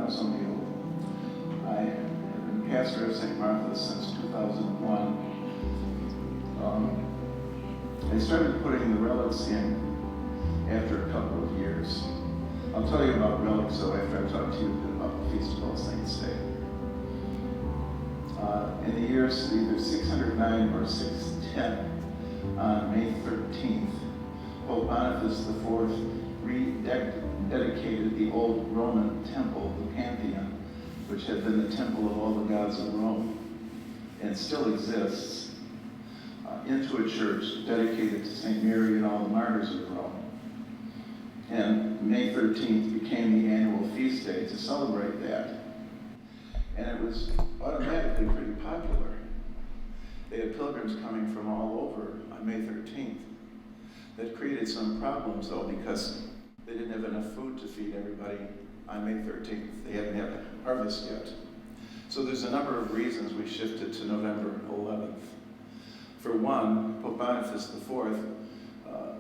know some of you. I have been pastor of St. Martha's since 2001. I started putting the relics in after a couple of years. I'll tell you about relics, though, after I talk to you a bit about the Feast of All Saints' Day. In the years either 609 or 610, on May 13th, Pope Boniface IV rededicated the old Roman temple, the Pantheon, which had been the temple of all the gods of Rome, and still exists, into a church dedicated to St. Mary and all the martyrs of Rome. And May 13th became the annual feast day to celebrate that. And it was automatically pretty popular. They had pilgrims coming from all over on May 13th. That created some problems, though, because they didn't have enough food to feed everybody on May 13th. They hadn't had a harvest yet. So there's a number of reasons we shifted to November 11th. For one, Pope Boniface IV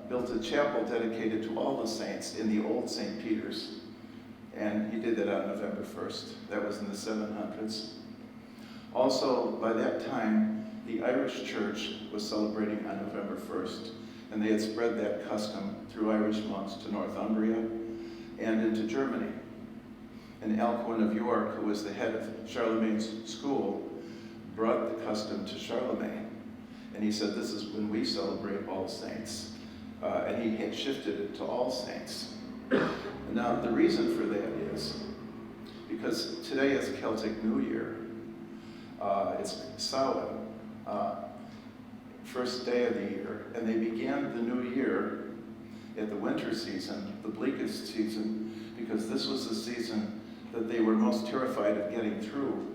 built a chapel dedicated to all the saints in the old St. Peter's, and he did that on November 1st. That was in the 700s. Also, by that time, the Irish Church was celebrating on November 1st, and they had spread that custom through Irish monks to Northumbria and into Germany. And Alcuin of York, who was the head of Charlemagne's school, brought the custom to Charlemagne. And he said, this is when we celebrate All Saints. And he had shifted it to All Saints. Now, the reason for that is because today is Celtic New Year. It's Samhain, first day of the year, and they began the new year at the winter season, the bleakest season, because this was the season that they were most terrified of getting through.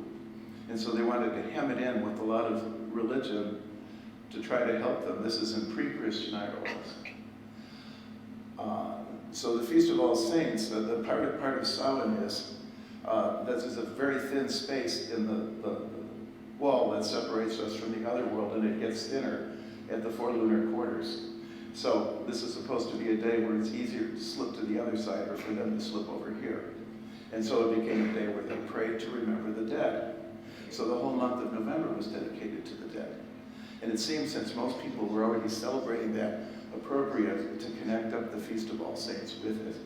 And so they wanted to hem it in with a lot of religion to try to help them. This is in pre-Christian Ireland. So the Feast of All Saints, the part of Samhain is that there's a very thin space in the wall that separates us from the other world, and it gets thinner at the 4 lunar quarters. So this is supposed to be a day where it's easier to slip to the other side or for them to slip over here. And so it became a day where they prayed to remember the dead. So the whole month of November was dedicated to the dead. And it seems, since most people were already celebrating that, appropriate to connect up the Feast of All Saints with it.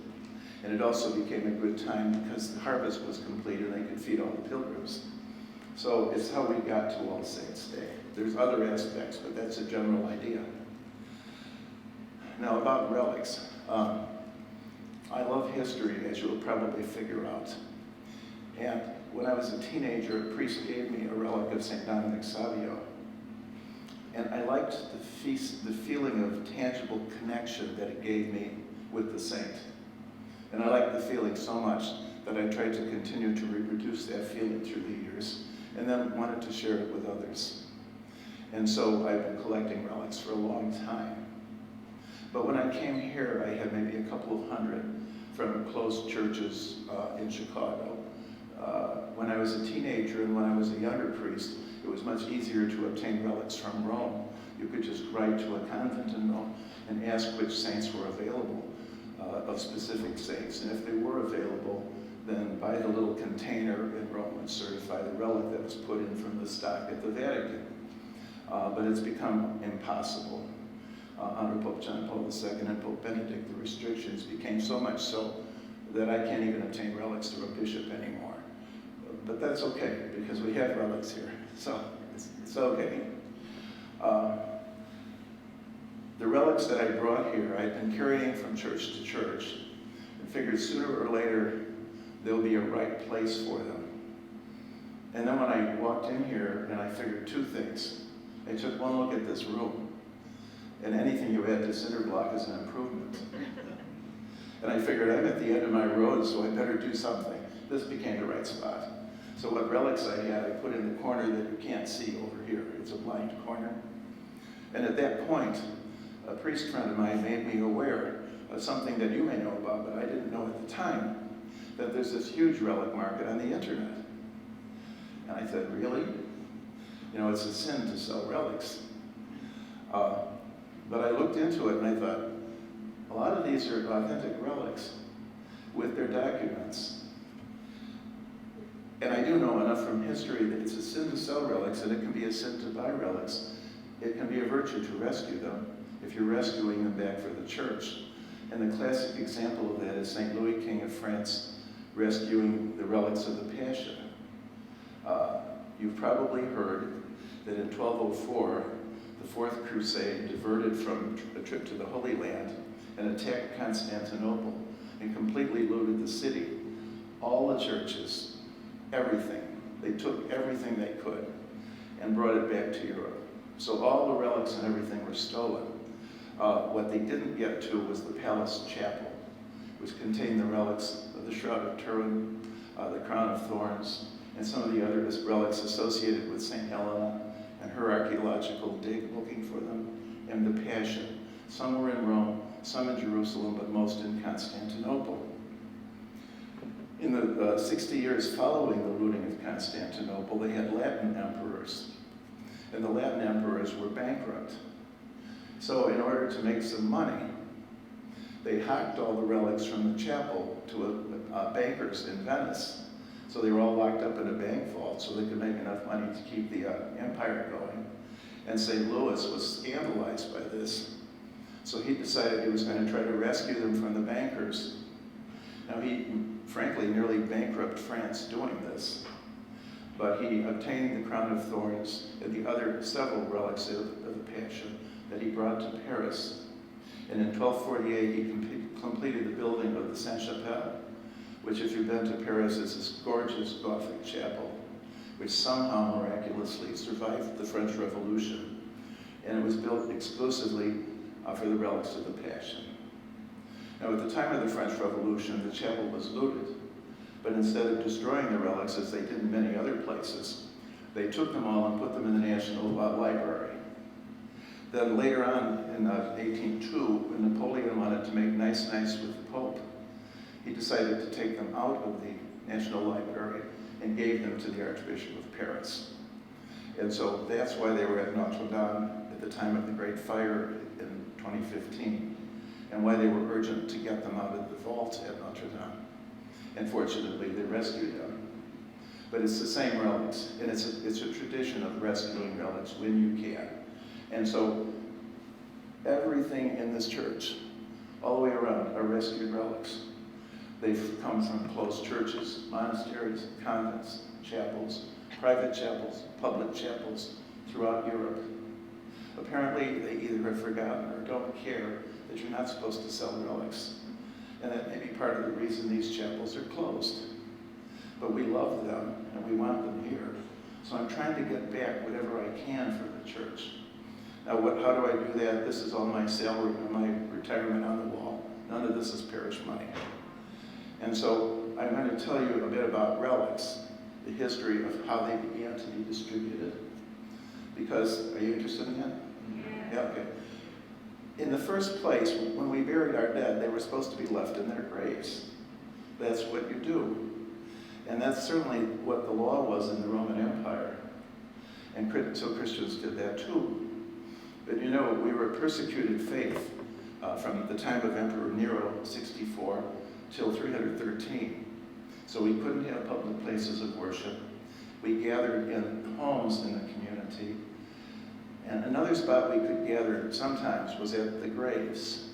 And it also became a good time because the harvest was complete and they could feed all the pilgrims. So it's how we got to All Saints' Day. There's other aspects, but that's a general idea. Now, about relics. I love history, as you'll probably figure out. And when I was a teenager, a priest gave me a relic of St. Dominic Savio. And I liked the feeling of tangible connection that it gave me with the saint. And I liked the feeling so much that I tried to continue to reproduce that feeling through the years, and then wanted to share it with others. And so I've been collecting relics for a long time. But when I came here, I had maybe a couple of hundred from closed churches in Chicago. When I was a teenager and when I was a younger priest, it was much easier to obtain relics from Rome. You could just write to a convent in Rome and ask which saints were available, of specific saints. And if they were available, then buy the little container in Rome and certify the relic that was put in from the stock at the Vatican. But it's become impossible. Under Pope John Paul II and Pope Benedict, the restrictions became so much so that I can't even obtain relics through a bishop anymore. But that's okay, because we have relics here, so it's okay. The relics that I brought here, I've been carrying from church to church, and figured sooner or later there'll be a right place for them. And then when I walked in here, and I figured two things. I took one look at this room, and anything you add to cinder block is an improvement. And I figured I'm at the end of my road, so I better do something. This became the right spot. So what relics I had, I put in the corner that you can't see over here. It's a blind corner. And at that point, a priest friend of mine made me aware of something that you may know about, but I didn't know at the time, that there's this huge relic market on the internet. And I said, really? You know, it's a sin to sell relics. But I looked into it and I thought, a lot of these are authentic relics with their documents. And I do know enough from history that it's a sin to sell relics, and it can be a sin to buy relics. It can be a virtue to rescue them if you're rescuing them back for the church. And the classic example of that is St. Louis, King of France, rescuing the relics of the Passion. You've probably heard that in 1204, the Fourth Crusade diverted from a trip to the Holy Land and attacked Constantinople and completely looted the city. All the churches, everything. They took everything they could and brought it back to Europe. So all the relics and everything were stolen. What they didn't get to was the palace chapel, which contained the relics of the Shroud of Turin, the Crown of Thorns, and some of the other relics associated with St. Helena and her archaeological dig looking for them, and the Passion. Some were in Rome, some in Jerusalem, but most in Constantinople. In the 60 years following the looting of Constantinople, they had Latin emperors, and the Latin emperors were bankrupt. So in order to make some money, they hocked all the relics from the chapel to bankers in Venice. So they were all locked up in a bank vault so they could make enough money to keep the empire going. And St. Louis was scandalized by this. So he decided he was going to try to rescue them from the bankers. Now he, frankly, nearly bankrupted France doing this. But he obtained the Crown of Thorns and the other several relics of the Passion that he brought to Paris. And in 1248, he completed the building of the Sainte-Chapelle, which, if you've been to Paris, is this gorgeous Gothic chapel, which somehow miraculously survived the French Revolution. And it was built exclusively for the relics of the Passion. Now, at the time of the French Revolution, the chapel was looted, but instead of destroying the relics, as they did in many other places, they took them all and put them in the National Library. Then later on, in 1802, when Napoleon wanted to make nice with the Pope, he decided to take them out of the National Library and gave them to the Archbishop of Paris. And so that's why they were at Notre Dame at the time of the Great Fire in 2015, and why they were urgent to get them out of the vault at Notre Dame. And fortunately, they rescued them. But it's the same relics, and it's a tradition of rescuing relics when you can. And so everything in this church, all the way around, are rescued relics. They've come from closed churches, monasteries, convents, chapels, private chapels, public chapels throughout Europe. Apparently, they either have forgotten or don't care that you're not supposed to sell relics. And that may be part of the reason these chapels are closed. But we love them, and we want them here. So I'm trying to get back whatever I can for the church. Now, how do I do that? This is all my salary and my retirement on the wall. None of this is parish money. And so I'm going to tell you a bit about relics, the history of how they began to be distributed. Because, are you interested in that? Yeah, okay. In the first place, when we buried our dead, they were supposed to be left in their graves. That's what you do. And that's certainly what the law was in the Roman Empire. And so Christians did that too. But you know, we were a persecuted faith from the time of Emperor Nero, 64, till 313. So we couldn't have public places of worship. We gathered in homes in the community. And another spot we could gather sometimes was at the graves,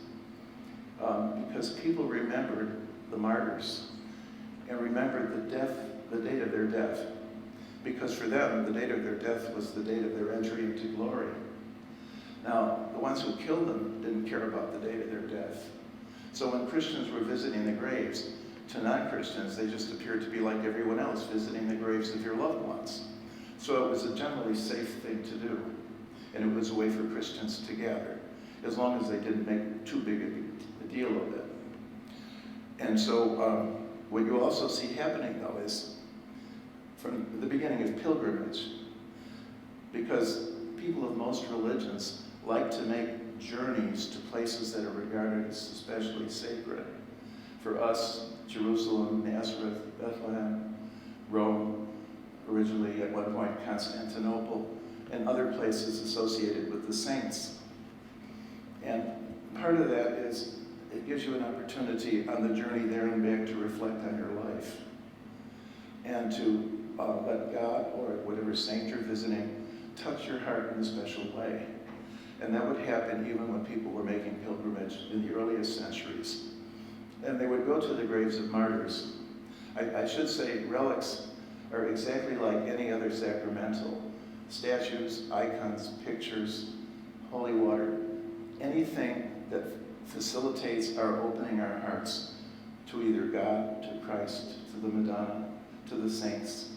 because people remembered the martyrs and remembered the date of their death. Because for them, the date of their death was the date of their entry into glory. Now, the ones who killed them didn't care about the date of their death. So when Christians were visiting the graves, to non-Christians, they just appeared to be like everyone else, visiting the graves of your loved ones. So it was a generally safe thing to do. And it was a way for Christians to gather, as long as they didn't make too big a deal of it. And so what you also see happening, though, is from the beginning of pilgrimage, because people of most religions like to make journeys to places that are regarded as especially sacred. For us, Jerusalem, Nazareth, Bethlehem, Rome, originally at one point Constantinople, and other places associated with the saints. And part of that is it gives you an opportunity on the journey there and back to reflect on your life. and to let God or whatever saint you're visiting touch your heart in a special way. And that would happen even when people were making pilgrimage in the earliest centuries. And they would go to the graves of martyrs. I should say relics are exactly like any other sacramental. Statues, icons, pictures, holy water, anything that facilitates our opening our hearts to either God, to Christ, to the Madonna, to the saints.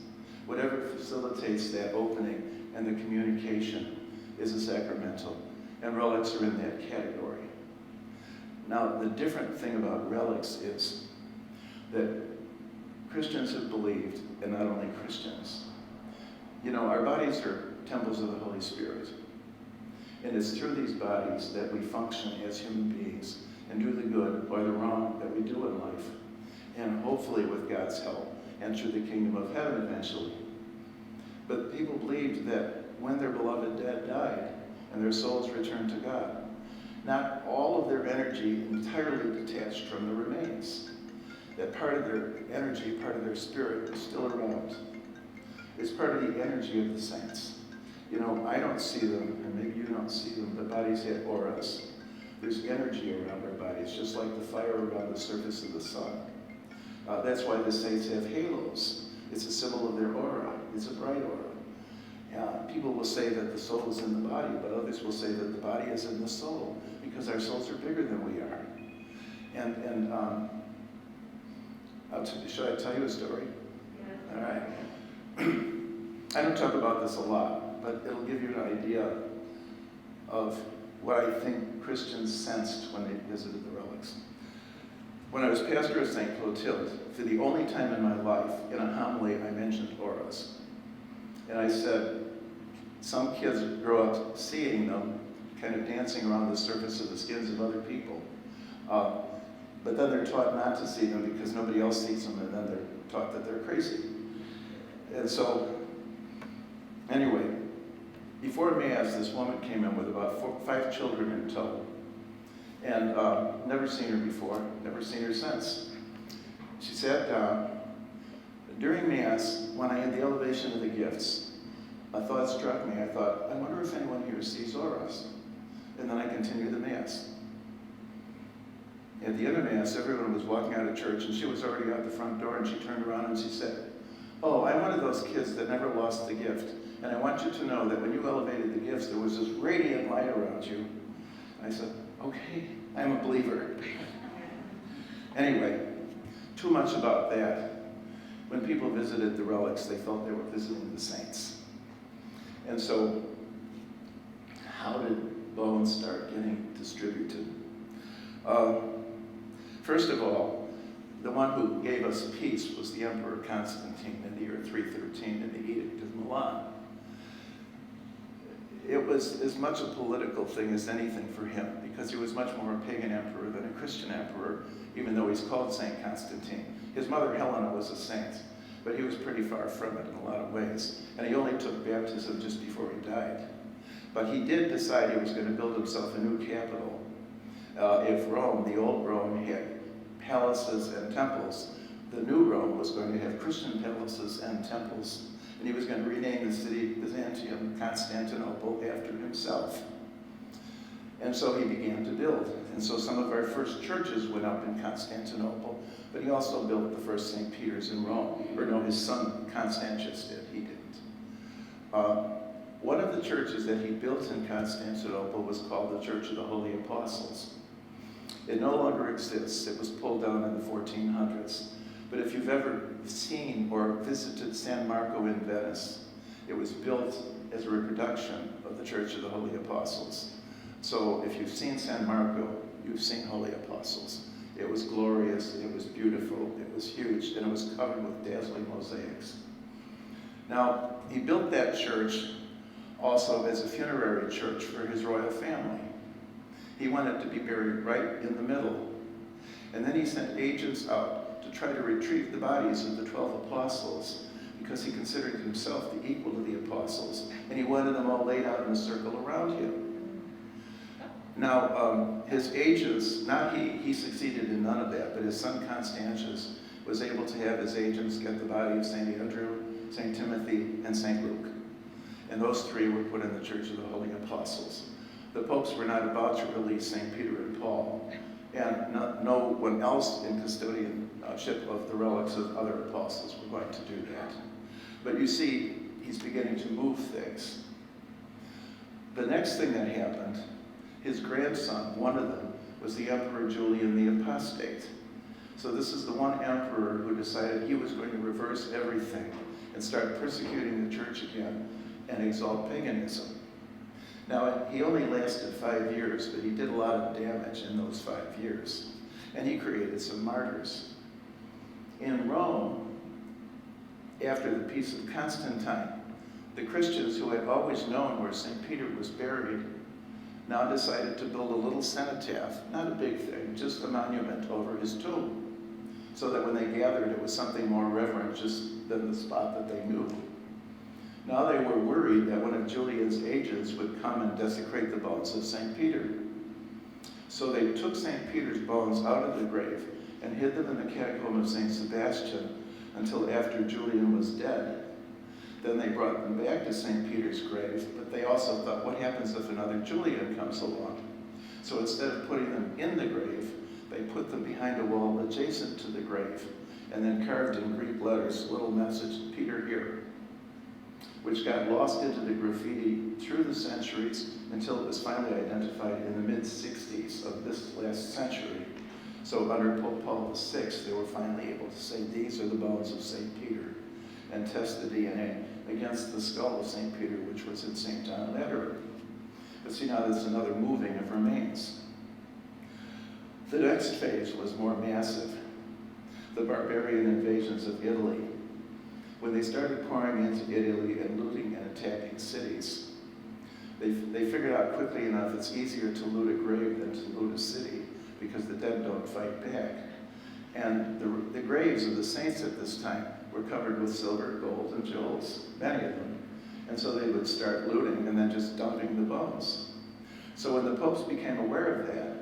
Whatever facilitates that opening and the communication is a sacramental. And relics are in that category. Now, the different thing about relics is that Christians have believed, and not only Christians, our bodies are temples of the Holy Spirit. And it's through these bodies that we function as human beings and do the good or the wrong that we do in life. And hopefully, with God's help, enter the kingdom of heaven eventually. But people believed that when their beloved dead died and their souls returned to God, not all of their energy entirely detached from the remains. That part of their energy, part of their spirit is still around. It's part of the energy of the saints. I don't see them, and maybe you don't see them, but bodies have auras. There's energy around our bodies, just like the fire around the surface of the sun. That's why the saints have halos. It's a symbol of their aura. It's a bright aura. People will say that the soul is in the body, but others will say that the body is in the soul, because our souls are bigger than we are. Should I tell you a story? Yeah. All right. I don't talk about this a lot, but it'll give you an idea of what I think Christians sensed when they visited the relics. When I was pastor of St. Clotilde, for the only time in my life, in a homily, I mentioned auras. And I said, some kids grow up seeing them, kind of dancing around the surface of the skins of other people. But then they're taught not to see them because nobody else sees them, and then they're taught that they're crazy. And so, anyway, before Mass, this woman came in with about 5 children in tow. And never seen her before, never seen her since. She sat down. During Mass, when I had the elevation of the gifts, a thought struck me. I thought, I wonder if anyone here sees auras. And then I continued the Mass. At the end of Mass, everyone was walking out of church, and she was already out the front door, and she turned around and she said, oh, I'm one of those kids that never lost the gift. And I want you to know that when you elevated the gifts, there was this radiant light around you. And I said, okay, I'm a believer. Anyway, too much about that. When people visited the relics, they felt they were visiting the saints. And so, how did bones start getting distributed? First of all, the one who gave us peace was the Emperor Constantine in the year 313 in the Edict of Milan. It was as much a political thing as anything for him, because he was much more a pagan emperor than a Christian emperor, even though he's called St. Constantine. His mother Helena was a saint, but he was pretty far from it in a lot of ways. And he only took baptism just before he died. But he did decide he was going to build himself a new capital. If Rome, the old Rome, had palaces and temples, the new Rome was going to have Christian palaces and temples. And he was going to rename the city Byzantium, Constantinople, after himself. And so he began to build. And so some of our first churches went up in Constantinople, but he also built the first St. Peter's in Rome. Or no, his son Constantius did, he didn't. One of the churches that he built in Constantinople was called the Church of the Holy Apostles. It no longer exists. It was pulled down in the 1400s. But if you've ever seen or visited San Marco in Venice, it was built as a reproduction of the Church of the Holy Apostles. So if you've seen San Marco, you've seen Holy Apostles. It was glorious, it was beautiful, it was huge, and it was covered with dazzling mosaics. Now, he built that church also as a funerary church for his royal family. He wanted to be buried right in the middle. And then he sent agents out to try to retrieve the bodies of the 12 apostles, because he considered himself the equal of the apostles, and he wanted them all laid out in a circle around him. Now, his agents, not he succeeded in none of that, but his son Constantius was able to have his agents get the body of St. Andrew, St. Timothy, and St. Luke. And those three were put in the Church of the Holy Apostles. The popes were not about to release St. Peter and Paul, and no one else in custodianship of the relics of other apostles were going to do that. But you see, he's beginning to move things. The next thing that happened, his grandson, one of them, was the Emperor Julian the Apostate. So this is the one emperor who decided he was going to reverse everything and start persecuting the church again and exalt paganism. Now, he only lasted 5 years, but he did a lot of damage in those 5 years. And he created some martyrs. In Rome, after the Peace of Constantine, the Christians who had always known where St. Peter was buried now decided to build a little cenotaph, not a big thing, just a monument over his tomb, so that when they gathered it was something more reverent just than the spot that they knew. Now they were worried that one of Julian's agents would come and desecrate the bones of St. Peter. So they took St. Peter's bones out of the grave and hid them in the catacomb of St. Sebastian until after Julian was dead. Then they brought them back to St. Peter's grave, but they also thought, what happens if another Julian comes along? So instead of putting them in the grave, they put them behind a wall adjacent to the grave, and then carved in Greek letters a little message, Peter here, which got lost into the graffiti through the centuries until it was finally identified in the mid-60s of this last century. So under Pope Paul VI, they were finally able to say, these are the bones of St. Peter, and test the DNA against the skull of St. Peter, which was in St. John Lateran. But see, now there's another moving of remains. The next phase was more massive. The barbarian invasions of Italy. When they started pouring into Italy and looting and attacking cities, they figured out quickly enough it's easier to loot a grave than to loot a city because the dead don't fight back. And the graves of the saints at this time were covered with silver, gold, and jewels, many of them. And so they would start looting and then just dumping the bones. So when the popes became aware of that,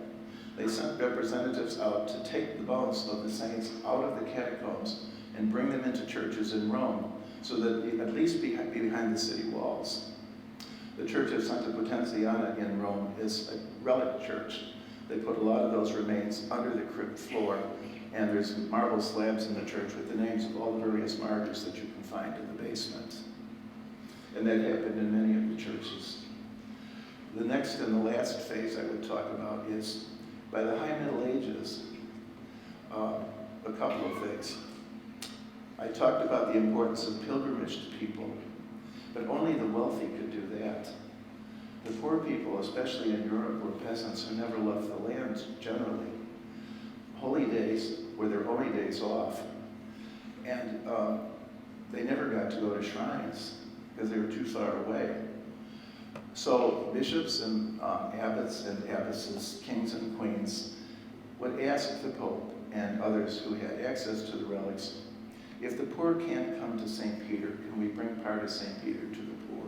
they sent representatives out to take the bones of the saints out of the catacombs and bring them into churches in Rome so that they at least be behind the city walls. The Church of Santa Potenziana in Rome is a relic church. They put a lot of those remains under the crypt floor, and there's marble slabs in the church with the names of all the various martyrs that you can find in the basement. And that happened in many of the churches. The next and the last phase I would talk about is, by the High Middle Ages, a couple of things. I talked about the importance of pilgrimage to people, but only the wealthy could do that. The poor people, especially in Europe, were peasants who never left the land generally. Holy days were their only days off, and they never got to go to shrines because they were too far away. So bishops and abbots and abbesses, kings and queens, would ask the Pope and others who had access to the relics, if the poor can't come to St. Peter, can we bring part of St. Peter to the poor?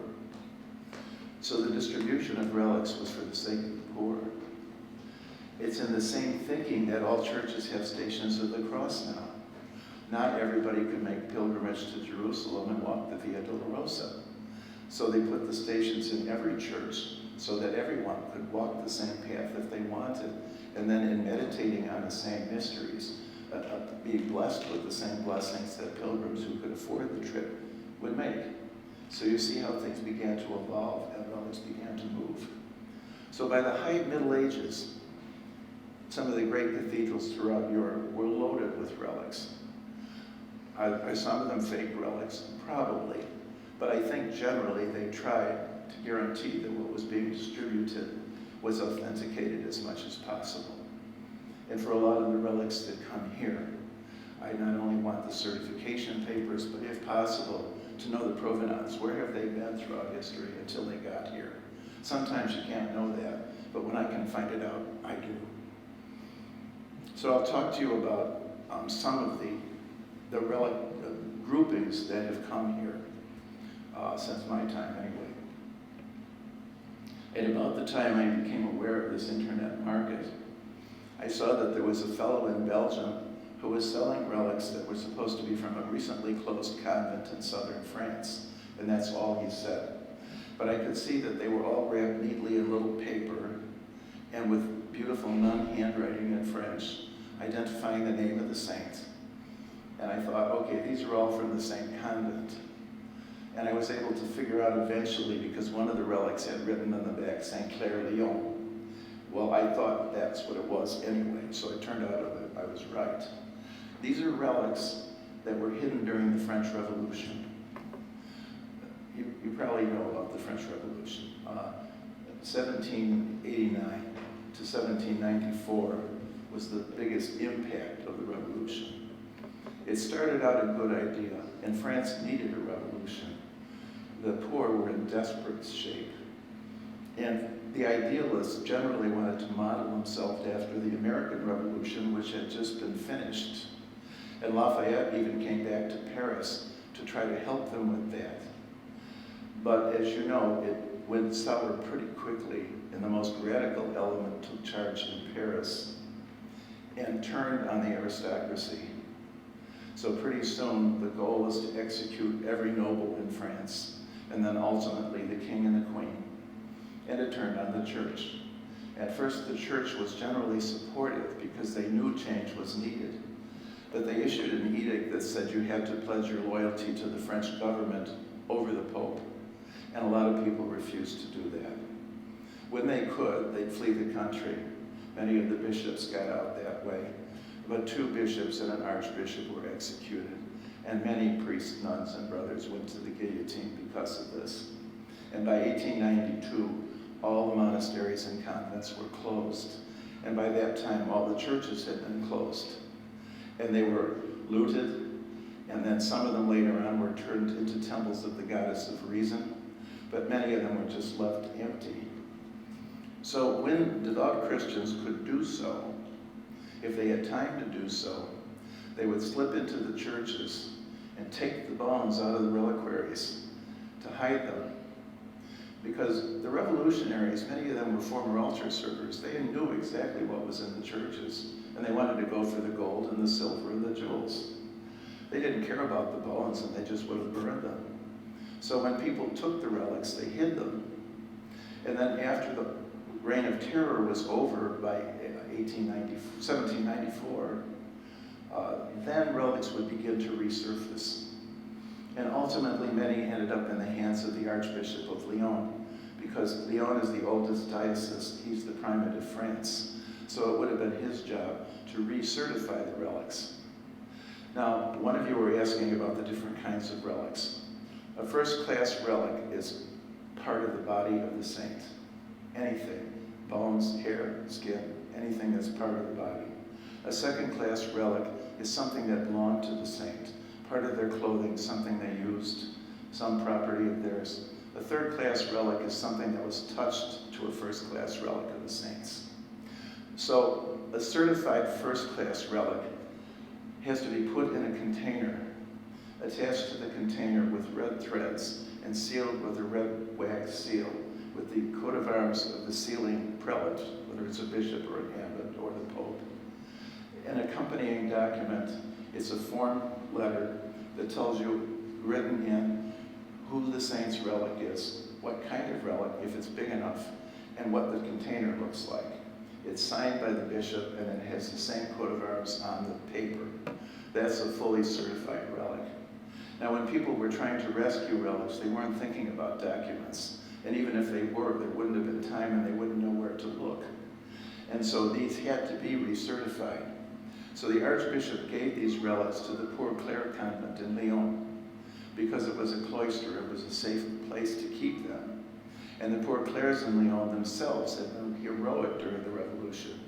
So the distribution of relics was for the sake of the poor. It's in the same thinking that all churches have Stations of the Cross now. Not everybody could make pilgrimage to Jerusalem and walk the Via Dolorosa. So they put the stations in every church so that everyone could walk the same path if they wanted. And then in meditating on the same mysteries, be blessed with the same blessings that pilgrims who could afford the trip would make. So you see how things began to evolve and relics began to move. So by the High Middle Ages, some of the great cathedrals throughout Europe were loaded with relics. Are some of them fake relics? Probably. But I think generally they tried to guarantee that what was being distributed was authenticated as much as possible. And for a lot of the relics that come here, I not only want the certification papers, but if possible, to know the provenance. Where have they been throughout history until they got here? Sometimes you can't know that, but when I can find it out, I do. So I'll talk to you about some of the relic groupings that have come here since my time anyway. At about the time I became aware of this internet market, I saw that there was a fellow in Belgium who was selling relics that were supposed to be from a recently closed convent in southern France. And that's all he said. But I could see that they were all wrapped neatly in little paper and with beautiful nun handwriting in French, identifying the name of the saint. And I thought, okay, these are all from the same convent. And I was able to figure out eventually, because one of the relics had written on the back, Saint Clair Lyon. Well, I thought that's what it was anyway, so it turned out that I was right. These are relics that were hidden during the French Revolution. You probably know about the French Revolution. 1789 to 1794 was the biggest impact of the revolution. It started out a good idea, and France needed a revolution. The poor were in desperate shape. And the idealists generally wanted to model themselves after the American Revolution, which had just been finished. And Lafayette even came back to Paris to try to help them with that. But as you know, it went sour pretty quickly, and the most radical element took charge in Paris and turned on the aristocracy. So pretty soon, the goal was to execute every noble in France, and then ultimately the king and the queen. And it turned on the church. At first, the church was generally supportive because they knew change was needed. But they issued an edict that said you had to pledge your loyalty to the French government over the Pope. And a lot of people refused to do that. When they could, they'd flee the country. Many of the bishops got out that way. But 2 bishops and an archbishop were executed. And many priests, nuns, and brothers went to the guillotine because of this. And by 1892, all the monasteries and convents were closed. And by that time, all the churches had been closed. And they were looted, and then some of them later on were turned into temples of the goddess of reason, but many of them were just left empty. So when devout Christians could do so, if they had time to do so, they would slip into the churches and take the bones out of the reliquaries to hide them. Because the revolutionaries, many of them were former altar servers, they knew exactly what was in the churches, and they wanted to go for the gold and the silver and the jewels. They didn't care about the bones, and they just would have burned them. So when people took the relics, they hid them. And then after the reign of terror was over by 1794, then relics would begin to resurface. And ultimately, many ended up in the hands of the Archbishop of Lyon, because Lyon is the oldest diocese. He's the primate of France. So it would have been his job to recertify the relics. Now, one of you were asking about the different kinds of relics. A first-class relic is part of the body of the saint. Anything, bones, hair, skin, anything that's part of the body. A second-class relic is something that belonged to the saint, part of their clothing, something they used, some property of theirs. A third-class relic is something that was touched to a first-class relic of the saints. So a certified first-class relic has to be put in a container, attached to the container with red threads and sealed with a red wax seal with the coat of arms of the sealing prelate, whether it's a bishop or an abbot or the pope. An accompanying document is a form letter that tells you, written in, who the saint's relic is, what kind of relic, if it's big enough, and what the container looks like. It's signed by the bishop, and it has the same coat of arms on the paper. That's a fully certified relic. Now, when people were trying to rescue relics, they weren't thinking about documents. And even if they were, there wouldn't have been time and they wouldn't know where to look. And so these had to be recertified. So the Archbishop gave these relics to the Poor Clare convent in Lyon because it was a cloister, it was a safe place to keep them. And the Poor Clares in Lyon themselves had been heroic during the Revolution.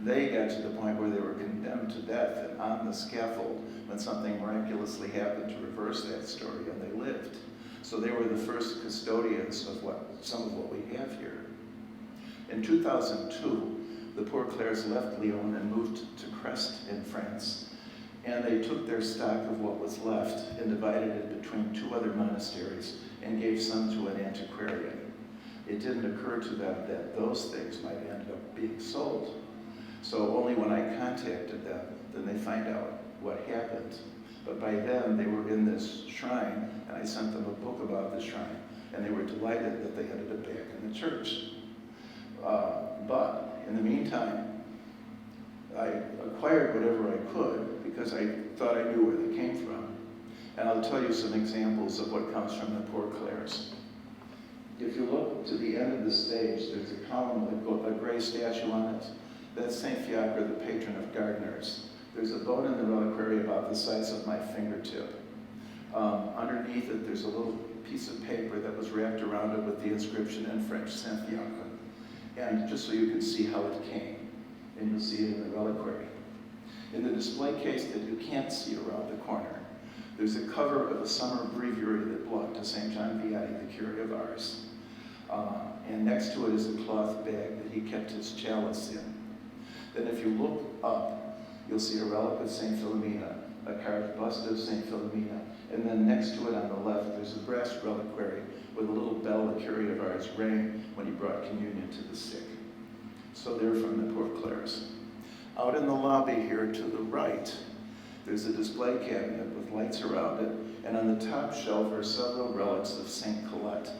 They got to the point where they were condemned to death and on the scaffold when something miraculously happened to reverse that story, and they lived. So they were the first custodians of some of what we have here. In 2002, the Poor Clares left Lyon and moved to Crest in France. And they took their stock of what was left and divided it between 2 other monasteries and gave some to an antiquarian. It didn't occur to them that those things might end up being sold. So only when I contacted them, then they find out what happened. But by then, they were in this shrine, and I sent them a book about the shrine, and they were delighted that they ended up back in the church. But in the meantime, I acquired whatever I could because I thought I knew where they came from. And I'll tell you some examples of what comes from the Poor Clares. If you look to the end of the stage, there's a column with a gray statue on it. That's St. Fiacre, the patron of gardeners. There's a bone in the reliquary about the size of my fingertip. Underneath it, there's a little piece of paper that was wrapped around it with the inscription in French, St. Fiacre. And just so you can see how it came, and you'll see it in the reliquary. In the display case that you can't see around the corner, there's a cover of a summer breviary that belonged to St. John Vianney, the curé of Ars. And next to it is a cloth bag that he kept his chalice in. Then if you look up, you'll see a relic of St. Philomena, a carved bust of St. Philomena, and then next to it on the left, there's a brass reliquary with a little bell the curé of Ars rang when he brought communion to the sick. So they're from the Poor Clares. Out in the lobby here to the right, there's a display cabinet with lights around it, and on the top shelf are several relics of St. Colette.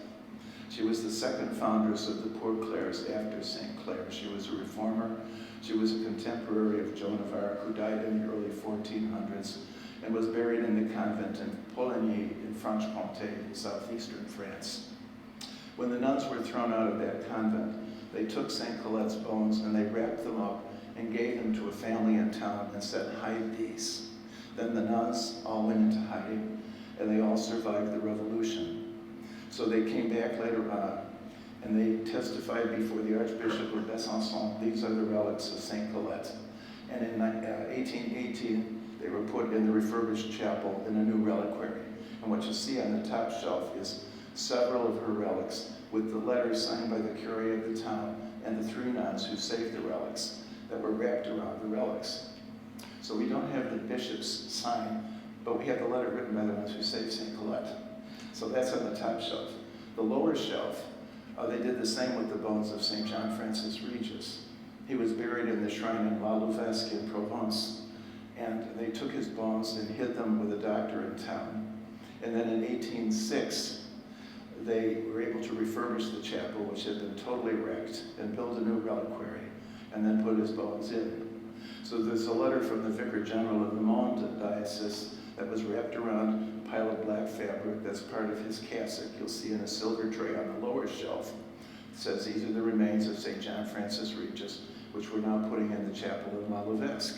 She was the second foundress of the Poor Clares after St. Clare. She was a reformer. She was a contemporary of Joan of Arc, who died in the early 1400s and was buried in the convent in Poligny in Franche-Comté, southeastern France. When the nuns were thrown out of that convent, they took St. Colette's bones and they wrapped them up and gave them to a family in town and said, "Hide these." Then the nuns all went into hiding, and they all survived the revolution. So they came back later on, and they testified before the Archbishop of Besançon, "These are the relics of St. Colette." And in 1818, they were put in the refurbished chapel in a new reliquary. And what you see on the top shelf is several of her relics with the letters signed by the curé of the town and the 3 nuns who saved the relics that were wrapped around the relics. So we don't have the bishop's sign, but we have the letter written by the ones who saved St. Colette. So that's on the top shelf. The lower shelf, they did the same with the bones of St. John Francis Regis. He was buried in the shrine in La Louvesque in Provence, and they took his bones and hid them with a doctor in town. And then in 1806, they were able to refurbish the chapel, which had been totally wrecked, and build a new reliquary, and then put his bones in. So there's a letter from the Vicar General of the Mons diocese that was wrapped around a pile of black fabric that's part of his cassock. You'll see in a silver tray on the lower shelf. It says, "These are the remains of St. John Francis Regis, which we're now putting in the chapel in La Louvesque."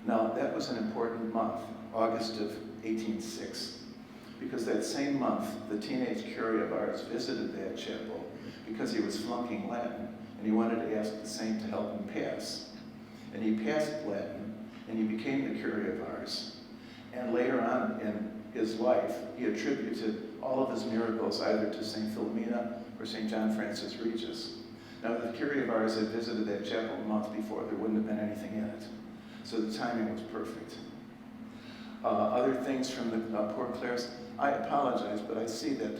Now, that was an important month, August of 1806, because that same month, the teenage curé of Ars visited that chapel because he was flunking Latin, and he wanted to ask the saint to help him pass. And he passed Latin, and he became the curé of Ars. And later on in his life, he attributed all of his miracles either to St. Philomena or St. John Francis Regis. Now, if the curé of Ars had visited that chapel a month before, there wouldn't have been anything in it. So the timing was perfect. Other things from the Poor Clares, I apologize, but I see that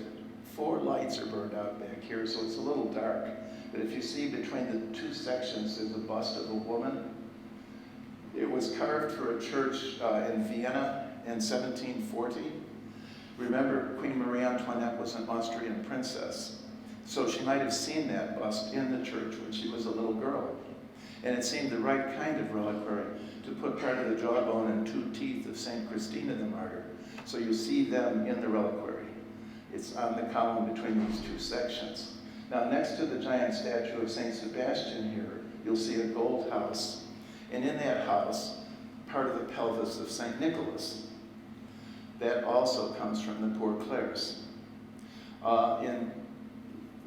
4 lights are burned out back here, so it's a little dark. But if you see between the 2 sections, there's a bust of a woman. It was carved for a church in Vienna in 1740. Remember, Queen Marie Antoinette was an Austrian princess, so she might have seen that bust in the church when she was a little girl. And it seemed the right kind of reliquary to put part of the jawbone and 2 teeth of St. Christina the Martyr. So you see them in the reliquary. It's on the column between these 2 sections. Now, next to the giant statue of St. Sebastian here, you'll see a gold house. And in that house, part of the pelvis of St. Nicholas. That also comes from the Poor Clares. In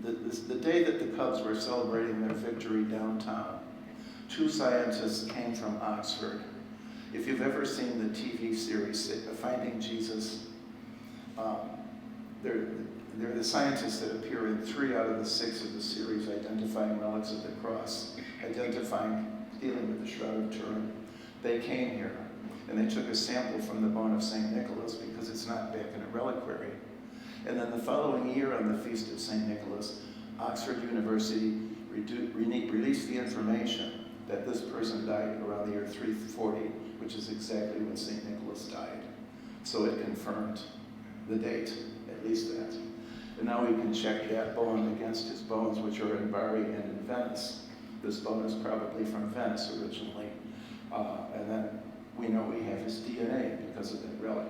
the day that the Cubs were celebrating their victory downtown, 2 scientists came from Oxford. If you've ever seen the TV series Finding Jesus, they're the scientists that appear in 3 out of the 6 of the series, identifying relics of the cross, dealing with the Shroud of Turin. They came here, and they took a sample from the bone of St. Nicholas because it's not back in a reliquary. And then the following year on the Feast of St. Nicholas, Oxford University released the information that this person died around the year 340, which is exactly when St. Nicholas died. So it confirmed the date, at least that. And now we can check that bone against his bones, which are in Bari and in Venice. This bone is probably from Venice originally. And then we know we have his DNA because of that relic.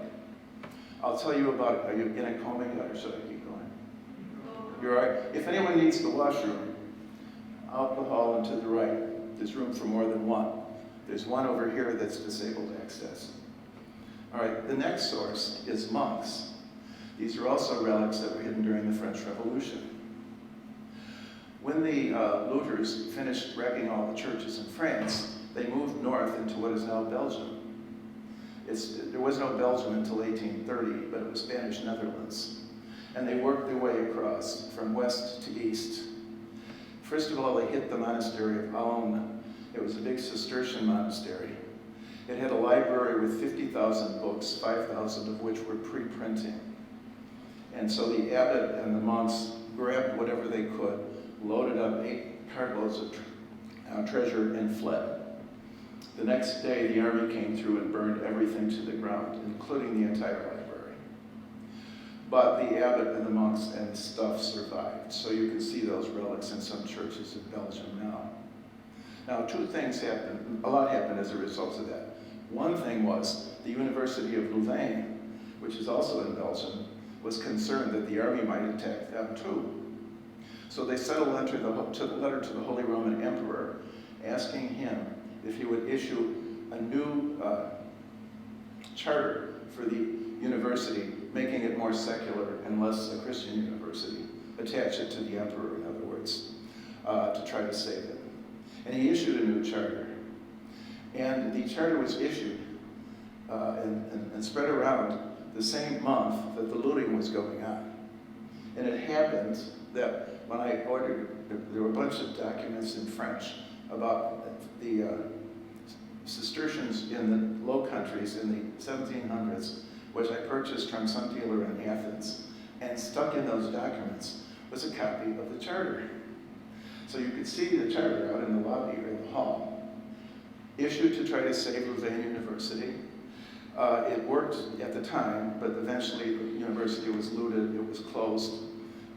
I'll tell you about, are you in a combing yet, or should I keep going? You're all right. If anyone needs the washroom, out the hall and to the right, there's room for more than one. There's one over here that's disabled access. All right, the next source is monks. These are also relics that were hidden during the French Revolution. When the looters finished wrecking all the churches in France, they moved north into what is now Belgium. There was no Belgium until 1830, but it was Spanish Netherlands. And they worked their way across from west to east. First of all, they hit the monastery of Aulne. It was a big Cistercian monastery. It had a library with 50,000 books, 5,000 of which were pre-printing. And so the abbot and the monks grabbed whatever they could, loaded up 8 cartloads of treasure, and fled. The next day, the army came through and burned everything to the ground, including the entire library. But the abbot and the monks and stuff survived. So you can see those relics in some churches in Belgium now. Now, 2 things happened. A lot happened as a result of that. One thing was the University of Louvain, which is also in Belgium, was concerned that the army might attack them too. So they sent a letter to the Holy Roman Emperor asking him if he would issue a new charter for the university, making it more secular and less a Christian university, attach it to the emperor, in other words, to try to save it. And he issued a new charter. And the charter was issued and spread around the same month that the looting was going on. And it happened that when I ordered, there were a bunch of documents in French about the Cistercians in the Low Countries in the 1700s, which I purchased from some dealer in Athens, and stuck in those documents was a copy of the charter. So you could see the charter out in the lobby or in the hall, issued to try to save Louvain University. It worked at the time, but eventually the university was looted, it was closed,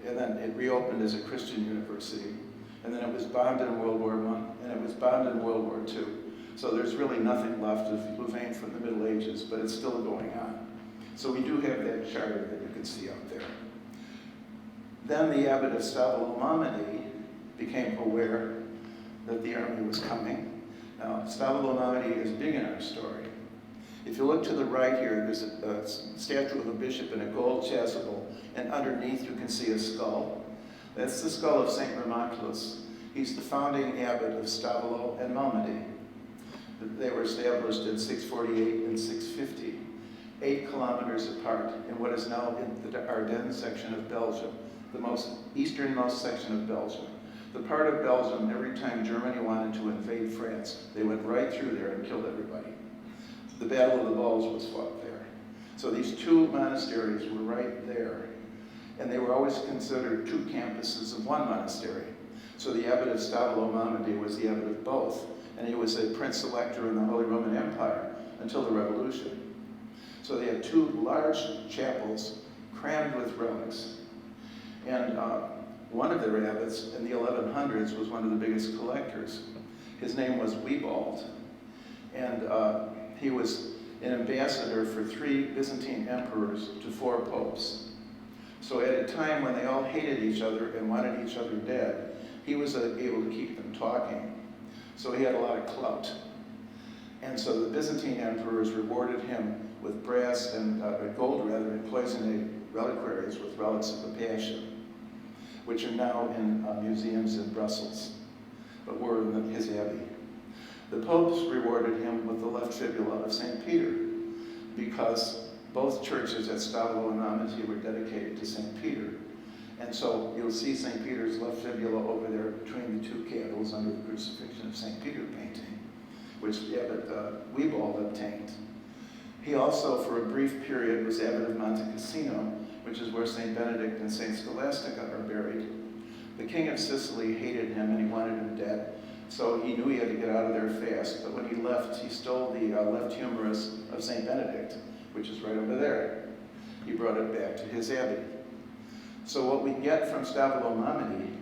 and then it reopened as a Christian university. And then it was bombed in World War I, and it was bombed in World War II. So there's really nothing left of Louvain from the Middle Ages, but it's still going on. So we do have that charter that you can see out there. Then the abbot of Stavolo-Mameli became aware that the army was coming. Now, Stavolo-Mameli is big in our story. If you look to the right here, there's a statue of a bishop in a gold chasuble, and underneath you can see a skull. That's the skull of St. Remonculus. He's the founding abbot of Stavolo and Malmedy. They were established in 648 and 650, 8 kilometers apart in what is now in the Ardennes section of Belgium, the most easternmost section of Belgium. The part of Belgium, every time Germany wanted to invade France, they went right through there and killed everybody. The Battle of the Bulge was fought there. So these 2 monasteries were right there. And they were always considered 2 campuses of one monastery. So the abbot of Stavolo-Mamedy was the abbot of both, and he was a prince elector in the Holy Roman Empire until the Revolution. So they had 2 large chapels crammed with relics. And one of their abbots in the 1100s was one of the biggest collectors. His name was Wiebold, and he was an ambassador for 3 Byzantine emperors to 4 popes. So at a time when they all hated each other and wanted each other dead, he was able to keep them talking. So he had a lot of clout. And so the Byzantine emperors rewarded him with brass and gold rather, and poisoned reliquaries with relics of the Passion, which are now in museums in Brussels, but were in his abbey. The popes rewarded him with the left fibula of St. Peter, because both churches at Stavolo and Mamedy were dedicated to St. Peter. And so you'll see St. Peter's left fibula over there between the 2 candles under the crucifixion of St. Peter painting, which abbot Wiebold obtained. He also, for a brief period, was abbot of Monte Cassino, which is where St. Benedict and St. Scholastica are buried. The king of Sicily hated him and he wanted him dead, So he knew he had to get out of there fast, but when he left, he stole the left humerus of St. Benedict, which is right over there. He brought it back to his abbey. So what we get from Stavolo Mameli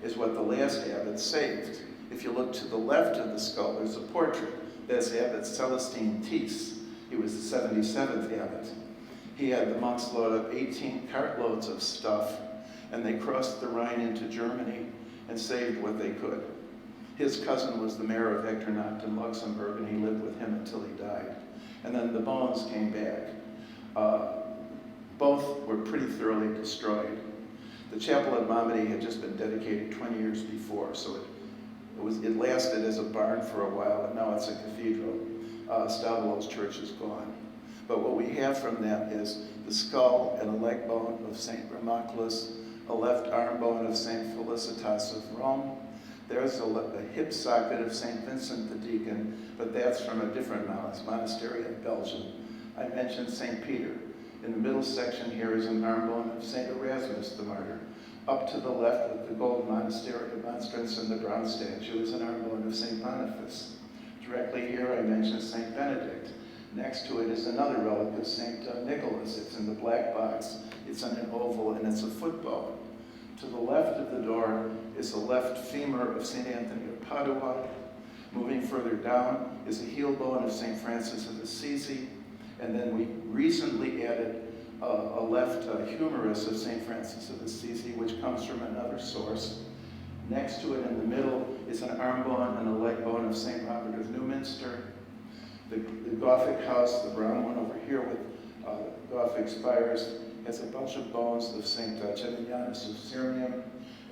is what the last abbot saved. If you look to the left of the skull, there's a portrait. That's Abbot Celestine Thies. He was the 77th abbot. He had the monks load up 18 cartloads of stuff, and they crossed the Rhine into Germany and saved what they could. His cousin was the mayor of Echternach in Luxembourg, and he lived with him until he died. And then the bones came back. Both were pretty thoroughly destroyed. The chapel at Mameli had just been dedicated 20 years before, so it lasted as a barn for a while, and now it's a cathedral. Stavolo's church is gone. But what we have from that is the skull and a leg bone of St. Ramoclus, a left arm bone of St. Felicitas of Rome. There's a hip socket of St. Vincent the Deacon, but that's from a different monastery in Belgium. I mentioned St. Peter. In the middle section here is an arm bone of St. Erasmus the Martyr. Up to the left with the gold monastery of Monstrance and the bronze statue is an arm bone of St. Boniface. Directly here I mentioned St. Benedict. Next to it is another relic of St. Nicholas. It's in the black box. It's on an oval and it's a foot bone. To the left of the door is the left femur of St. Anthony of Padua. Moving further down is a heel bone of St. Francis of Assisi. And then we recently added a left humerus of St. Francis of Assisi, which comes from another source. Next to it in the middle is an arm bone and a leg bone of St. Robert of Newminster. The Gothic house, the brown one over here with Gothic spires, has a bunch of bones of St. Geminianus of Sirmium.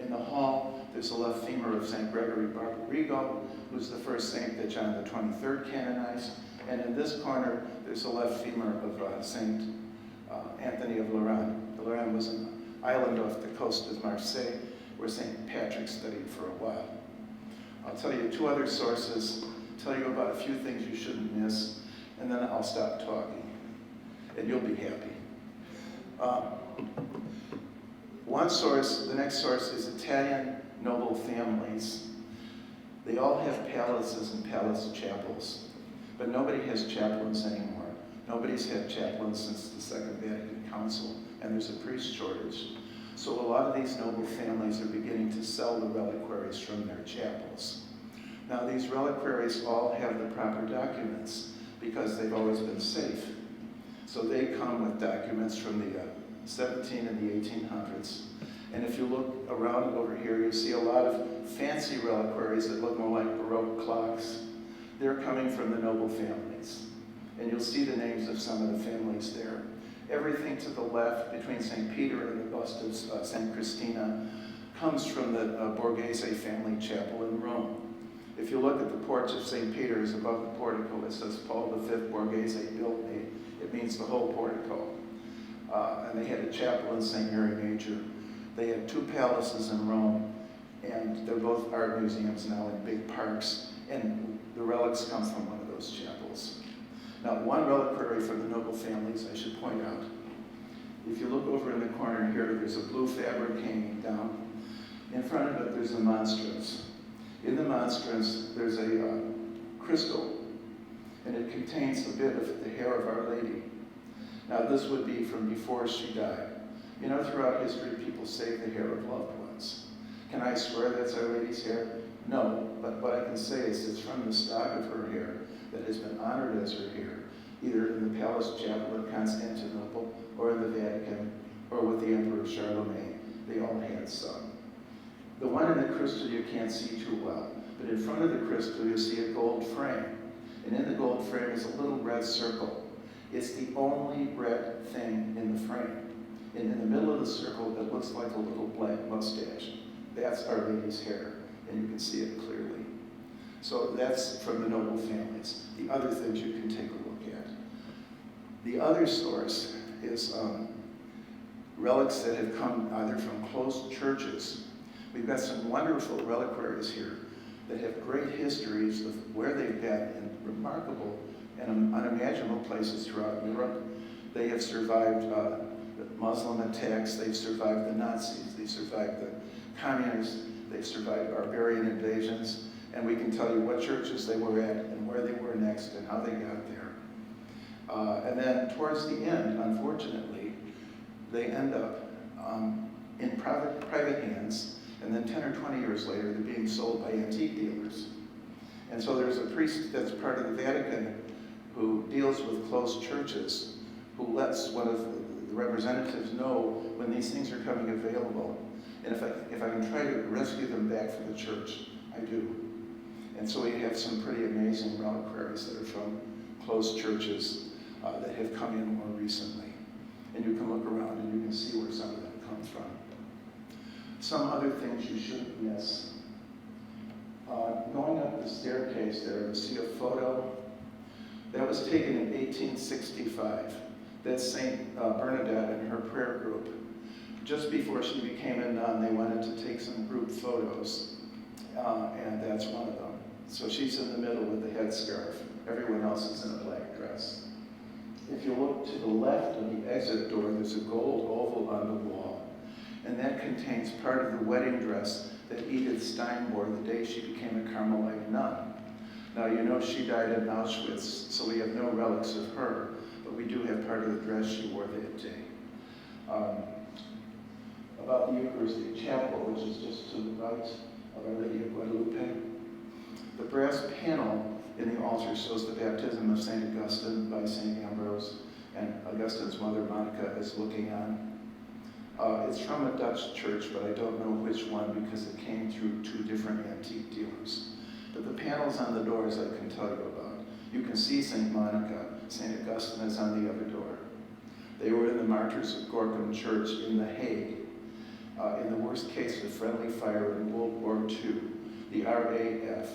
In the hall, there's a left femur of St. Gregory Barbarigo, who's the first saint that John the 23rd canonized. And in this corner, there's a left femur of St. Anthony of Lorraine. Lorraine was an island off the coast of Marseille, where St. Patrick studied for a while. I'll tell you two other sources, tell you about a few things you shouldn't miss, and then I'll stop talking, and you'll be happy. One source, the next source is Italian noble families. They all have palaces and palace chapels, but nobody has chaplains anymore. Nobody's had chaplains since the Second Vatican Council, and there's a priest shortage. So a lot of these noble families are beginning to sell the reliquaries from their chapels. Now these reliquaries all have the proper documents because they've always been safe. So they come with documents from the 17 and the 1800s. And if you look around over here, you'll see a lot of fancy reliquaries that look more like Baroque clocks. They're coming from the noble families. And you'll see the names of some of the families there. Everything to the left, between St. Peter and the bust of St. Christina, comes from the Borghese family chapel in Rome. If you look at the porch of St. Peter's above the portico, it says Paul V Borghese built me. It means the whole portico. And they had a chapel in St. Mary Major. They had two palaces in Rome, and they're both art museums now in big parks, and the relics come from one of those chapels. Now, one reliquary for the noble families, I should point out. If you look over in the corner here, there's a blue fabric hanging down. In front of it, there's a monstrance. In the monstrance, there's a crystal, and it contains a bit of the hair of Our Lady. Now, this would be from before she died. You know, throughout history, people save the hair of loved ones. Can I swear that's Our Lady's hair? No, but what I can say is it's from the stock of her hair that has been honored as her hair, either in the Palace Chapel at Constantinople, or in the Vatican, or with the Emperor Charlemagne. They all had some. The one in the crystal you can't see too well, but in front of the crystal you see a gold frame, and in the gold frame is a little red circle. It's the only red thing in the frame. And in the middle of the circle, it looks like a little black mustache. That's Our Lady's hair, and you can see it clearly. So that's from the noble families. The other things you can take a look at. The other source is relics that have come either from closed churches. We've got some wonderful reliquaries here that have great histories of where they've been in remarkable and unimaginable places throughout Europe. They have survived Muslim attacks, they've survived the Nazis, they've survived the communists, they've survived barbarian invasions, And we can tell you what churches they were at and where they were next and how they got there. And then towards the end, unfortunately, they end up in private hands, and then 10 or 20 years later, they're being sold by antique dealers. And so there's a priest that's part of the Vatican who deals with closed churches, who lets one of the representatives know when these things are coming available. And if I can try to rescue them back for the church, I do. And so we have some pretty amazing reliquaries that are from closed churches that have come in more recently. And you can look around and you can see where some of them come from. Some other things you shouldn't miss. Going up the staircase there, you see a photo that was taken in 1865. That's St. Bernadette and her prayer group. Just before she became a nun, they wanted to take some group photos, and that's one of them. So she's in the middle with the headscarf. Everyone else is in a black dress. If you look to the left of the exit door, there's a gold oval on the wall, and that contains part of the wedding dress that Edith Stein wore the day she became a Carmelite nun. Now, you know she died in Auschwitz, so we have no relics of her, but we do have part of the dress she wore that day. About the Eucharistic Chapel, which is just to the right of Our Lady of Guadalupe, the brass panel in the altar shows the baptism of St. Augustine by St. Ambrose, and Augustine's mother, Monica, is looking on. It's from a Dutch church, but I don't know which one because it came through two different antique dealers. But the panels on the doors I can tell you about. You can see St. Monica. St. Augustine is on the other door. They were in the Martyrs of Gorkum Church in The Hague. In the worst case of friendly fire in World War II, the RAF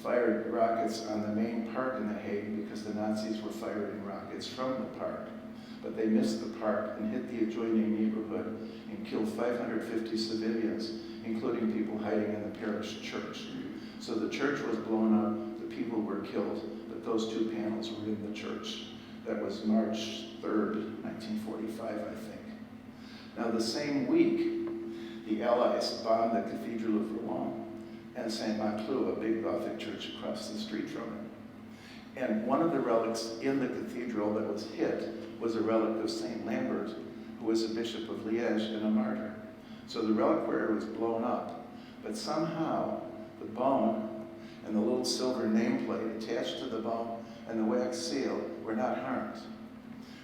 fired rockets on the main park in The Hague because the Nazis were firing rockets from the park. But they missed the park and hit the adjoining neighborhood and killed 550 civilians, including people hiding in the parish church. So the church was blown up, the people were killed, but those two panels were in the church. That was March 3rd, 1945, I think. Now the same week, the Allies bombed the Cathedral of Rouen and St. Maclou, a big Gothic church across the street from it. And one of the relics in the cathedral that was hit was a relic of St. Lambert, who was a bishop of Liège and a martyr. So the reliquary was blown up, but somehow the bone and the little silver nameplate attached to the bone and the wax seal were not harmed.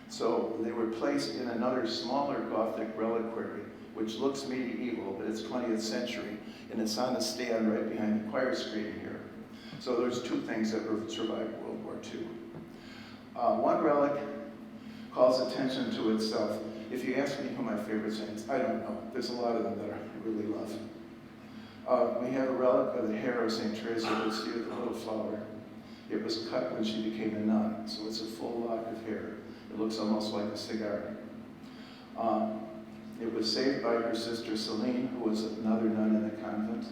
So they were placed in another smaller Gothic reliquary, which looks medieval, but it's 20th century, and it's on a stand right behind the choir screen here. So there's two things that survived World War II. One relic calls attention to itself. If you ask me who my favorite saints, I don't know. There's a lot of them that I really love. We have a relic of the hair of St. Teresa of Lisieux, the little flower. It was cut when she became a nun, so it's a full lock of hair. It looks almost like a cigar. It was saved by her sister Celine, who was another nun in the convent.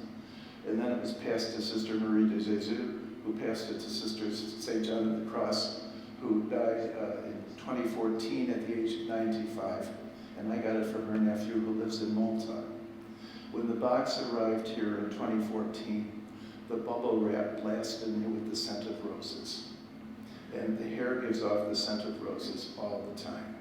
And then it was passed to Sister Marie de Jésus, who passed it to Sister St. John of the Cross, who died in 2014 at the age of 95. And I got it from her nephew, who lives in Malta. When the box arrived here in 2014, the bubble wrap blasted me with the scent of roses. And the hair gives off the scent of roses all the time.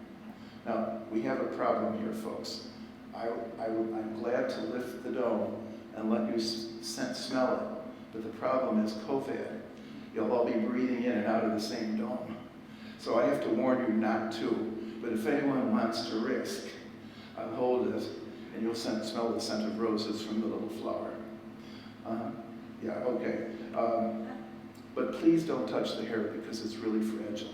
Now, we have a problem here, folks. I'm glad to lift the dome and let you smell it, but the problem is COVID. You'll all be breathing in and out of the same dome. So I have to warn you not to, but if anyone wants to risk, I'll hold it, and you'll smell the scent of roses from the little flower. Yeah, okay. But please don't touch the hair because it's really fragile.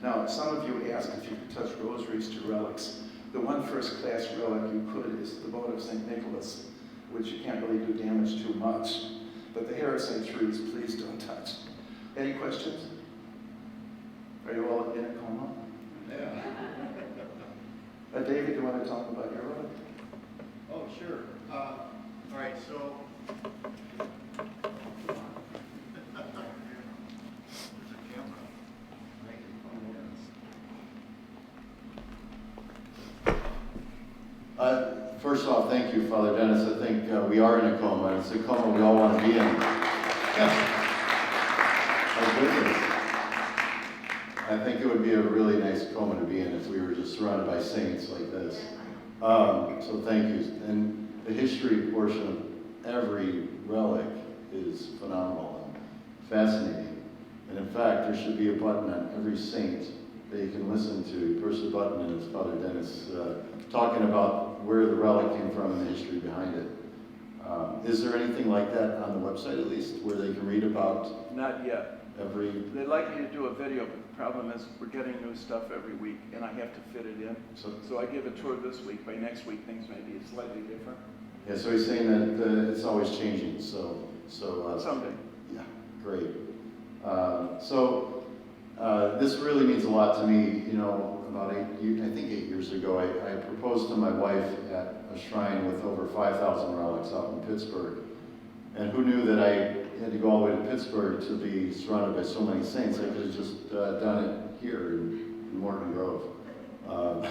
Now, some of you asked if you could touch rosaries to relics. The one first-class relic you could is the bone of St. Nicholas, which you can't really do damage to much. But the hair of St. Therese, please don't touch. Any questions? Are you all in a coma? Yeah. David, do you want to talk about your relic? Oh, sure. All right, so first off, thank you, Father Dennis. I think we are in a coma, and it's a coma we all want to be in. Oh, goodness. I think it would be a really nice coma to be in if we were just surrounded by saints like this. So thank you. And the history portion of every relic is phenomenal and fascinating. And in fact, there should be a button on every saint that you can listen to. Push the button and it's Father Dennis talking about where the relic came from and the history behind it. Is there anything like that on the website at least, where they can read about Not yet. every... They'd like me to do a video, but the problem is we're getting new stuff every week, and I have to fit it in. So I give a tour this week. By next week, things may be slightly different. Yeah, so he's saying that it's always changing, so Someday. yeah, great. This really means a lot to me. You know, about 8 years ago, I proposed to my wife at a shrine with over 5,000 relics out in Pittsburgh. And who knew that I had to go all the way to Pittsburgh to be surrounded by so many saints? I could have just done it here in Morton Grove. But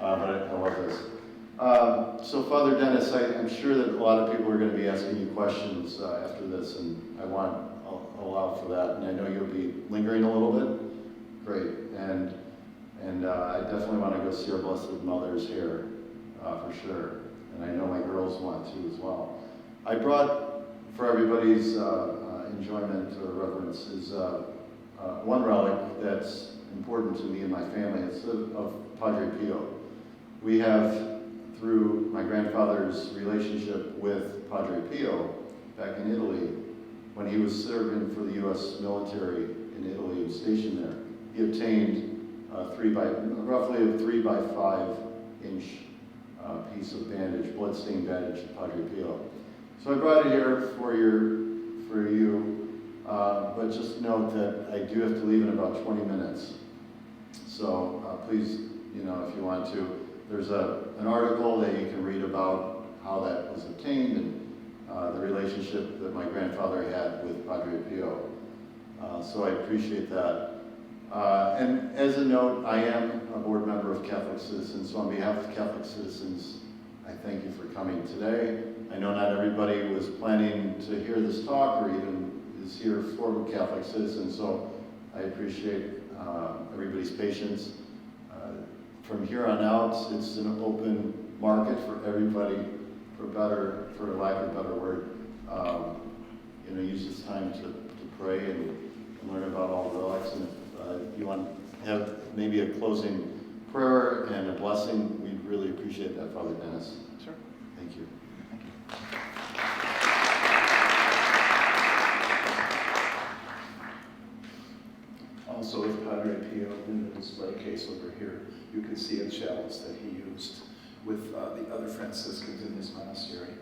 I love this. So Father Dennis, I'm sure that a lot of people are going to be asking you questions after this, and I'll allow for that. And I know you'll be lingering a little bit. Great. And I definitely want to go see our Blessed Mother's here for sure. And I know my girls want to as well. I brought, for everybody's enjoyment or reverence, is one relic that's important to me and my family. It's of Padre Pio. We have, through my grandfather's relationship with Padre Pio back in Italy, when he was serving for the U.S. military in Italy and stationed there, he obtained roughly a 3 by 5 inch piece of bandage, bloodstained bandage of Padre Pio. So I brought it here for you, but just note that I do have to leave in about 20 minutes. So please, if you want to, there's an article that you can read about how that was obtained and the relationship that my grandfather had with Padre Pio. So I appreciate that. And as a note, I am a board member of Catholic Citizens, so on behalf of Catholic Citizens, I thank you for coming today. I know not everybody was planning to hear this talk or even is here for Catholic Citizens, so I appreciate everybody's patience. From here on out, it's an open market for everybody, for lack of a better word. Use this time to pray and learn about all the relics. And if you want to have maybe a closing prayer and a blessing, we'd really appreciate that, Father Dennis. Sure. Thank you. Also with Padre Pio in the display case over here, you can see a chalice that he used with the other Franciscans in his monastery.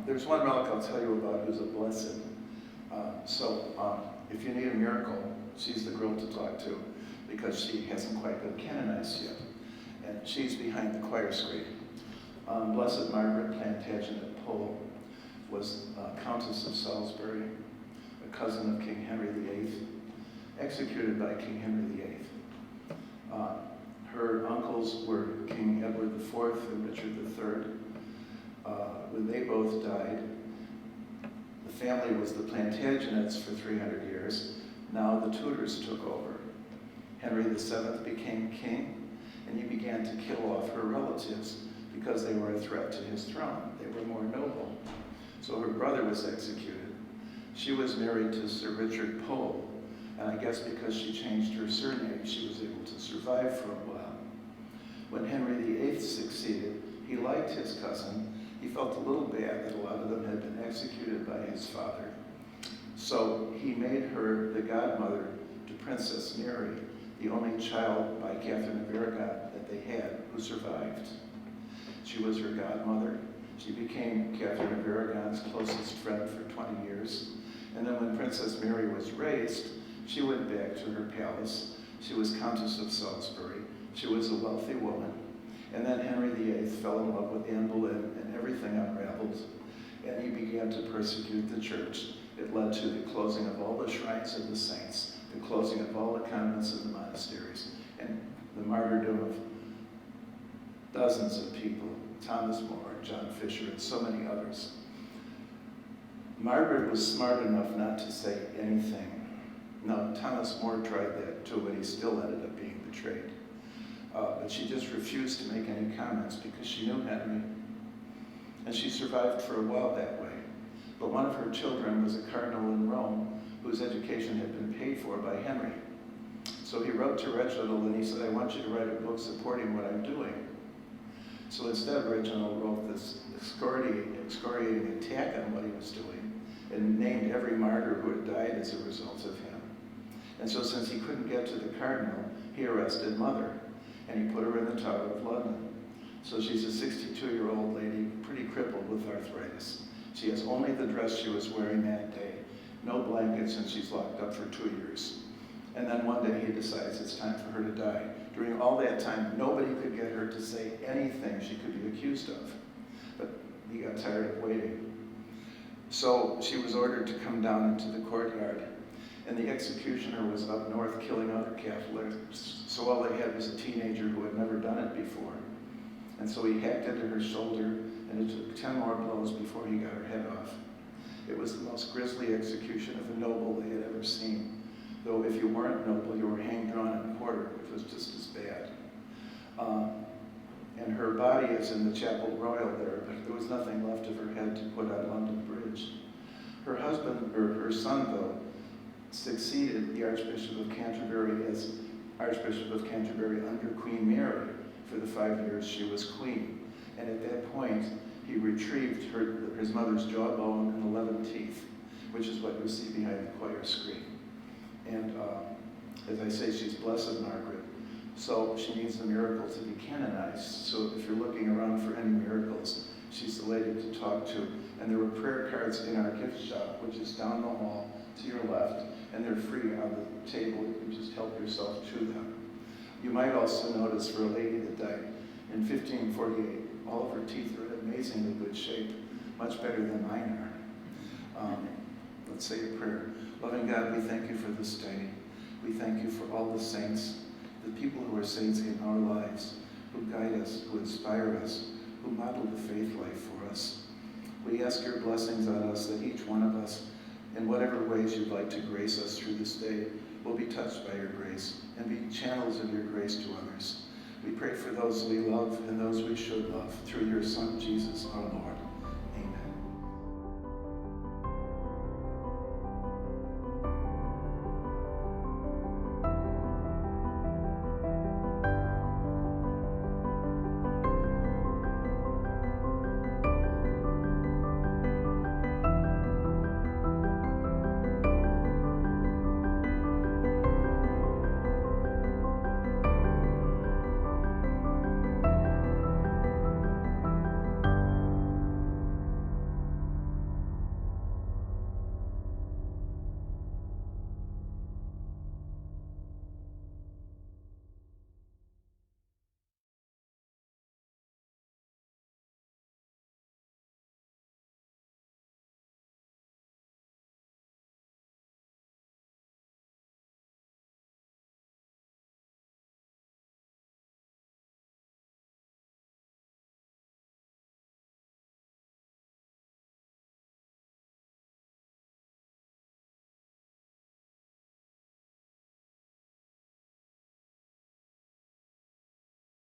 There's one relic I'll tell you about who's a blessed. If you need a miracle, she's the girl to talk to because she hasn't quite been canonized yet. And she's behind the choir screen. Blessed Margaret Plantagenet Pole was Countess of Salisbury, a cousin of King Henry VIII, executed by King Henry VIII. Her uncles were King Edward IV and Richard III. When they both died, the family was the Plantagenets for 300 years. Now the Tudors took over. Henry VII became king, and he began to kill off her relatives because they were a threat to his throne. They were more noble. So her brother was executed. She was married to Sir Richard Pole, and I guess because she changed her surname, she was able to survive for a while. When Henry VIII succeeded, he liked his cousin. He felt a little bad that a lot of them had been executed by his father. So he made her the godmother to Princess Mary, the only child by Catherine of Aragon that they had who survived. She was her godmother. She became Catherine of Aragon's closest friend for 20 years. And then when Princess Mary was raised, she went back to her palace. She was Countess of Salisbury. She was a wealthy woman. And then Henry VIII fell in love with Anne Boleyn, and everything unraveled. And he began to persecute the church. It led to the closing of all the shrines of the saints, the closing of all the convents and the monasteries, and the martyrdom of dozens of people, Thomas More, John Fisher, and so many others. Margaret was smart enough not to say anything. Now, Thomas More tried that too, and he still ended up being betrayed. But she just refused to make any comments because she knew Henry. And she survived for a while that way. But one of her children was a cardinal in Rome whose education had been paid for by Henry. So he wrote to Reginald and he said, I want you to write a book supporting what I'm doing. So instead, Reginald wrote this excoriating attack on what he was doing and named every martyr who had died as a result of him. And so since he couldn't get to the cardinal, he arrested Mother and he put her in the Tower of London. So she's a 62-year-old lady, pretty crippled with arthritis. She has only the dress she was wearing that day, no blankets, and she's locked up for 2 years. And then one day he decides it's time for her to die. During all that time, nobody could get her to say anything she could be accused of. But he got tired of waiting. So she was ordered to come down into the courtyard. And the executioner was up north killing other Catholics. So all they had was a teenager who had never done it before. And so he hacked into her shoulder, and it took 10 more blows before he got her head off. It was the most grisly execution of a noble they had ever seen. Though if you weren't noble, you were hanged, drawn, and quartered, which was just as bad. And her body is in the Chapel Royal there, but there was nothing left of her head to put on London Bridge. Her husband, or her son, though, succeeded the Archbishop of Canterbury as Archbishop of Canterbury under Queen Mary for the 5 years she was queen. And at that point, he retrieved his mother's jawbone and 11 teeth, which is what you see behind the choir screen. And as I say, she's Blessed Margaret. So she needs the miracle to be canonized. So if you're looking around for any miracles, she's the lady to talk to. And there were prayer cards in our gift shop, which is down the hall to your left, and they're free on the table. You can just help yourself to them. You might also notice for a lady that died in 1548, all of her teeth are in amazingly good shape, much better than mine are. Let's say a prayer. Loving God, we thank you for this day. We thank you for all the saints, the people who are saints in our lives, who guide us, who inspire us, who model the faith life for us. We ask your blessings on us, that each one of us, in whatever ways you'd like to grace us through this day, will be touched by your grace and be channels of your grace to others. We pray for those we love and those we should love, through your Son, Jesus, our Lord. Amen.